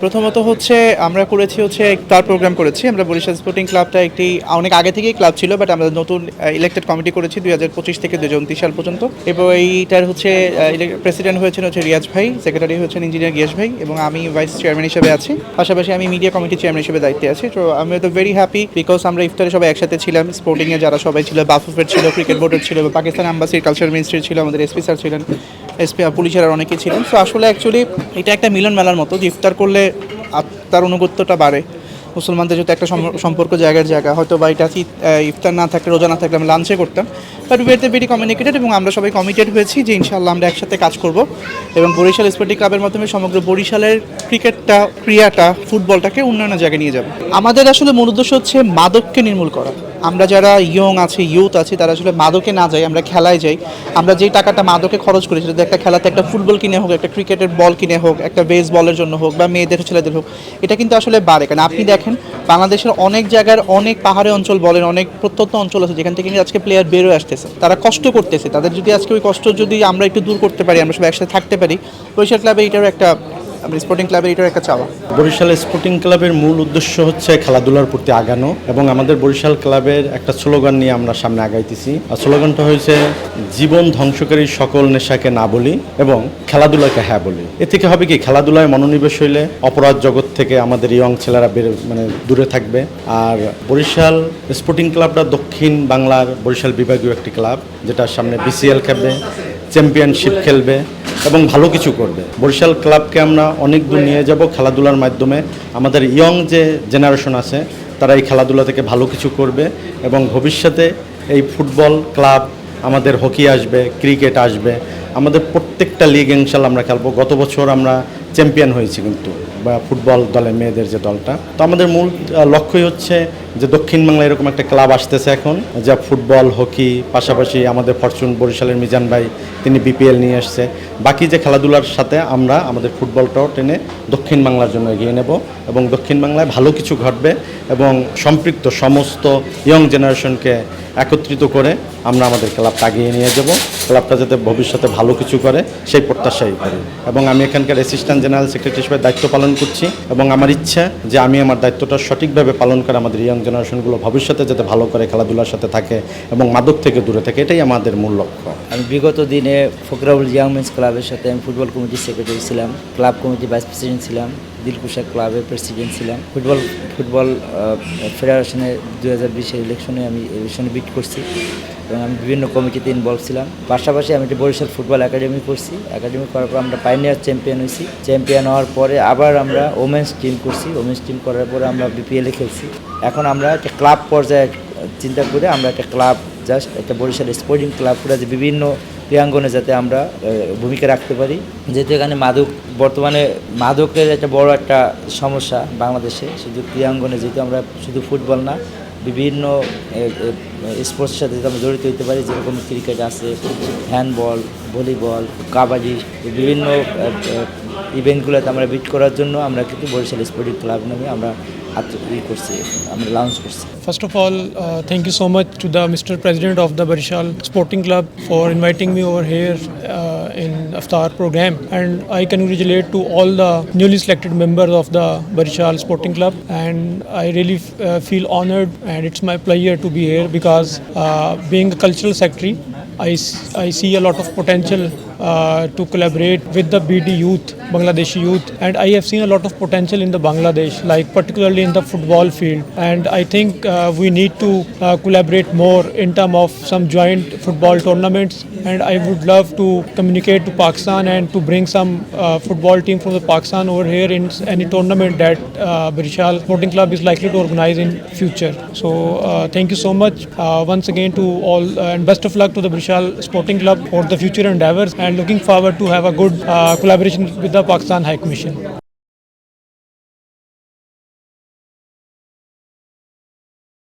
প্রথমত হচ্ছে আমরা করেছি হচ্ছে ইফতার প্রোগ্রাম করেছি। আমরা বরিশাল স্পোর্টিং ক্লাবটা একটি অনেক আগে থেকেই ক্লাব ছিল, বাট আমরা নতুন ইলেক্টেড কমিটি করেছি 2025 থেকে 2029 সাল পর্যন্ত। এবং এইটার হচ্ছে প্রেসিডেন্ট হয়েছেন হচ্ছে রিয়াজ ভাই, সেক্রেটারি হচ্ছেন ইঞ্জিনিয়ার গিয়াস ভাই, এবং আমি ভাইস চেয়ারম্যান হিসেবে আছি। পাশাপাশি আমি মিডিয়া কমিটি চেয়ারম্যান হিসেবে দায়িত্বে আছি। তো আমি তো ভেরি হ্যাপি বিকজ আমরা ইফতারে সবাই একসাথে ছিলাম। স্পোর্টিংয়ে যারা সবাই ছিল, বাফুফের ছিল, ক্রিকেট বোর্ডের ছিল, পাকিস্তান অ্যাম্বাসির কালচার মিনিস্ট্রি ছিল, আমাদের এসপি স্যার ছিলেন, এসপি পুলিশের আর অনেকেই ছিলেন। সো আসলে অ্যাকচুয়ালি এটা একটা মিলন মেলার মতো, যে ইফতার করলে তার অনুগত্যটা বাড়ে। মুসলমানদের যেহেতু একটা সম্পর্ক জায়গার জায়গা, হয়তো বা এটা ইফতার না থাকলে, রোজা না থাকলে আমরা লাঞ্চে করতাম, but we are very communicated এবং আমরা সবাই কমিটেড হয়েছি যে ইনশাআল্লাহ আমরা একসাথে কাজ করব এবং বরিশাল স্পোর্টিং ক্লাবের মাধ্যমে সমগ্র বরিশালের ক্রিকেটটা, ক্রীড়াটা, ফুটবলটাকে উন্নয়নের জায়গায় নিয়ে যাবে। আমাদের আসলে মূল উদ্দেশ্য হচ্ছে মাদককে নির্মূল করা। আমরা যারা ইয়ং আছি, ইউথ আছি, তারা আসলে মাদকে না যাই, আমরা খেলায় যাই। আমরা যেই টাকাটা মাদকে খরচ করি, যদি একটা খেলাতে একটা ফুটবল কিনে হোক, একটা ক্রিকেটের বল কিনে হোক, একটা বেস বলের জন্য হোক, বা মেয়েদের ছেলেদের হোক, এটা কিন্তু আসলে বাড়ে। কারণ আপনি দেখেন বাংলাদেশের অনেক জায়গার, অনেক পাহাড়ি অঞ্চল বলেন, অনেক প্রত্যন্ত অঞ্চল আছে যেখান থেকে আজকে প্লেয়ার বেরোয় আসতেছে, তারা কষ্ট করতেছে। তাদের যদি আজকে ওই কষ্ট যদি আমরা একটু দূর করতে পারি, আমরা সবাই একসাথে থাকতে পারি, বরিশাল ক্লাবে এটারও একটা, স্পোর্টিং ক্লাবের এটার একটা চাওয়া। বরিশাল স্পোর্টিং ক্লাবের মূল উদ্দেশ্য হচ্ছে খেলাধুলার প্রতি আগানো, এবং আমাদের বরিশাল ক্লাবের একটা স্লোগান নিয়ে আমরা সামনে আগাইতেছি। আর স্লোগানটা হয়েছে জীবন ধ্বংসকারী সকল নেশাকে না বলি এবং খেলাধুলাকে হ্যাঁ বলি। এ থেকে হবে কি, খেলাধুলায় মনোনিবেশ হইলে অপরাধ জগৎ থেকে আমাদের ইয়ং ছেলেরা দূরে থাকবে। আর বরিশাল স্পোর্টিং ক্লাবটা দক্ষিণ বাংলার বরিশাল বিভাগীয় একটি ক্লাব, যেটা সামনে বিসিএল খেলবে, চ্যাম্পিয়নশিপ খেলবে এবং ভালো কিছু করবে। বরিশাল ক্লাবকে আমরা অনেক দূর নিয়ে যাব খেলাধুলার মাধ্যমে। আমাদের ইয়ং যে জেনারেশন আছে, তারা এই খেলাধুলা থেকে ভালো কিছু করবে এবং ভবিষ্যতে এই ফুটবল ক্লাব, আমাদের হকি আসবে, ক্রিকেট আসবে, আমাদের প্রত্যেকটা লিগ ইনশাল্লাহ আমরা খেলবো। গত বছর আমরা চ্যাম্পিয়ন হয়েছি কিন্তু, বা ফুটবল দলে মেয়েদের যে দলটা। তো আমাদের মূল লক্ষ্যই হচ্ছে যে দক্ষিণ বাংলায় এরকম একটা ক্লাব আসতেছে এখন, যা ফুটবল, হকি, পাশাপাশি আমাদের ফরচুন বরিশালের মিজান ভাই, তিনি বিপিএল নিয়ে আসছে। বাকি যে খেলাধুলার সাথে আমরা আমাদের ফুটবলটাও টেনে দক্ষিণ বাংলার জন্য এগিয়ে নেব এবং দক্ষিণ বাংলায় ভালো কিছু ঘটবে এবং সম্পৃক্ত সমস্ত ইয়ং জেনারেশনকে একত্রিত করে আমরা আমাদের ক্লাবটা এগিয়ে নিয়ে যাব। ক্লাবটা যাতে ভবিষ্যতে ভালো কিছু করে সেই প্রত্যাশাই করি। এবং আমি এখানকার অ্যাসিস্ট্যান্ট জেনারেল সেক্রেটারি হিসেবে দায়িত্ব পালন করছি এবং আমার ইচ্ছা যে আমি আমার দায়িত্বটা সঠিকভাবে পালন করে আমাদের ইয়ং জেনারেশনগুলো ভবিষ্যতে যাতে ভালো করে খেলাধুলার সাথে থাকে এবং মাদক থেকে দূরে থাকে, এটাই আমাদের মূল লক্ষ্য। আমি বিগত দিনে ফকরাউল ইয়াং মেন্স ক্লাবের সাথে আমি ফুটবল কমিটির সেক্রেটারি ছিলাম, ক্লাব কমিটির ভাইস প্রেসিডেন্ট ছিলাম, দিলকুশা ক্লাবের প্রেসিডেন্ট ছিলাম। ফুটবল ফেডারেশনের 2020 ইলেকশনে আমি ইলেকশনে বিট করছি এবং আমি বিভিন্ন কমিটিতে ইনভলভ ছিলাম। পাশাপাশি আমি একটা বরিশাল ফুটবল একাডেমি করছি। একাডেমি করার পর আমরা পাইনিয়ার চ্যাম্পিয়ন হয়েছি। চ্যাম্পিয়ন হওয়ার পরে আবার আমরা ওমেন্স টিম করছি। ওমেন্স টিম করার পরে আমরা বিপিএলে খেলছি। এখন আমরা একটা ক্লাব পর্যায়ে চিন্তা করে আমরা একটা ক্লাব, জাস্ট একটা বরিশাল স্পোর্টিং ক্লাব করে যে বিভিন্ন ক্রীড়াঙ্গনে যাতে আমরা ভূমিকা রাখতে পারি। যেহেতু এখানে বর্তমানে মাদকের একটা বড় একটা সমস্যা বাংলাদেশে, শুধু ক্রীড়াঙ্গনে, যেহেতু আমরা শুধু ফুটবল না, বিভিন্ন স্পোর্টসের সাথে আমরা জড়িত হতে পারি, যেরকম ক্রিকেট আছে, হ্যান্ডবল, ভলিবল, কাবাডি, বিভিন্ন ইভেন্টগুলোতে আমরা বিট করার জন্য আমরা কিন্তু বরিশাল স্পোর্টিং ক্লাব নামে আমরা First of all, thank you so much to the Mr. President of the Barishal Sporting Club for inviting me over here in Iftar program, and I congratulate to all the newly selected members of the Barishal Sporting Club, and I really feel honored and it's my pleasure to be here because being a cultural secretary, I see a lot of potential to collaborate with the BD youth, Bangladeshi youth, and I have seen a lot of potential in the Bangladesh, like particularly in the football field, and I think we need to collaborate more in terms of some joint football tournaments, and I would love to communicate to Pakistan and to bring some football team from the Pakistan over here in any tournament that Barishal Sporting Club is likely to organize in future. So thank you so much once again to all, and best of luck to the Barishal Sporting Club for the future endeavors, and looking forward to have a good collaboration with the Pakistan High Commission.